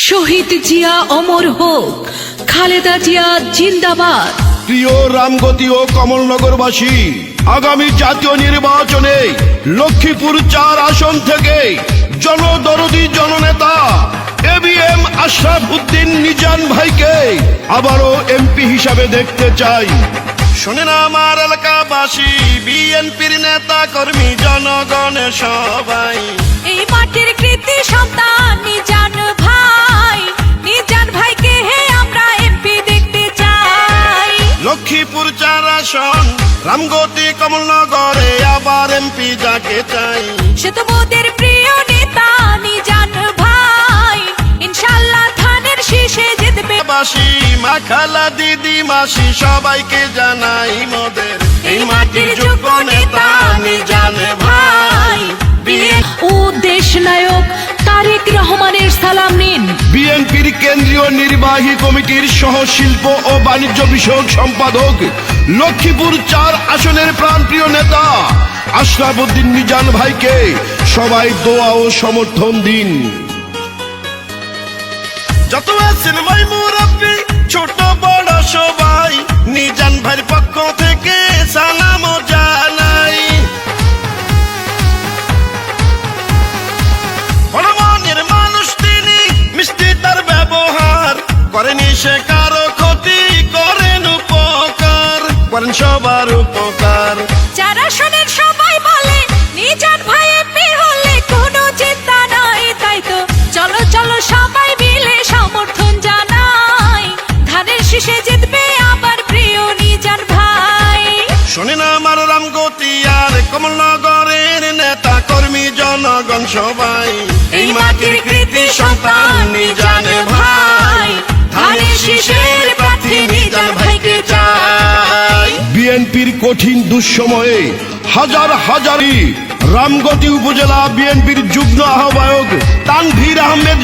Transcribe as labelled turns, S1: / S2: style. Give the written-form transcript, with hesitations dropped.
S1: শহীদ জিয়া অমর হোক, খালেদা জিয়া জিন্দাবাদ।
S2: প্রিয় রামগতি ও কমলনগরবাসী, আগামী জাতীয় নির্বাচনে লক্ষ্মীপুর 4 আসন থেকে জনদরদী জননেতা ABM আশরাফ উদ্দিন নিজান ভাইকে আবারও এমপি হিসাবে দেখতে চাই। শোনেন আমার এলাকাবাসী, বিএনপির নেতা কর্মী জনগণ সবাই,
S3: এই মাটির কৃতি সন্তান নিজান ভাইকে হে আমরা এমপি দেখতে চাই।
S2: লক্ষ্মীপুর 4 আসন রামগতি কমলনগরে আবার এমপি যাকে চাই।
S3: সে তো মোদের প্রিয় নেতা নিজান ভাই, ইনশাআল্লাহ ধানের শীষে জিতবে।
S2: বাসী মা খালা দিদি মাসি সবাইকে জানাই মোদের এই মাটির যোগ্য নেতা নিজান ভাই।
S1: ও দেশ নায়ক তারেক রহমানের সালাম নিন।
S2: বিএনপির কেন্দ্রীয় নির্বাহী কমিটির সহ শিল্প ও বাণিজ্য বিষয়ক সম্পাদক, লক্ষ্মীপুর 4 আসনের প্রাণপ্রিয় নেতা আশরাফ উদ্দিন নিজান ভাইকে সবাই দোয়া ও সমর্থন দিন। যত আছেন ভাই মুরব্বী, ছোট বড় সবাই নিজান ভাইয়ের পক্ষ থেকে সালাম জানাই। বড় মনের মানুষ তিনি, মিষ্টি তার ব্যবহার, করেনি সে কারো ক্ষতি, করেন উপকার, করেন সবার উপকার।
S3: 4 আসনের সবাই বলে নিজান ভাই এমপি হলে কোনো চিন্তা নাই, তাই তো চলো চলো সবাই মিলে সমর্থন জানাই। ধানের শীষে জিতবে আবার প্রিয় নিজান ভাই।
S2: শোনেন আমার রামগতি আর কমলনগরের নেতা কর্মী জনগণ সবাই,
S3: এই মাটির কৃতি সন্তান নিজান ভাই, ধানের শীষের প্রার্থী নিজান ভাইকে চাই।
S2: বিএনপির কঠিন দুঃসময়ে হাজার হাজার রামগতি উপজেলা বিএনপির যুগ্ম আহ্বায়ক তানভীর আহমেদ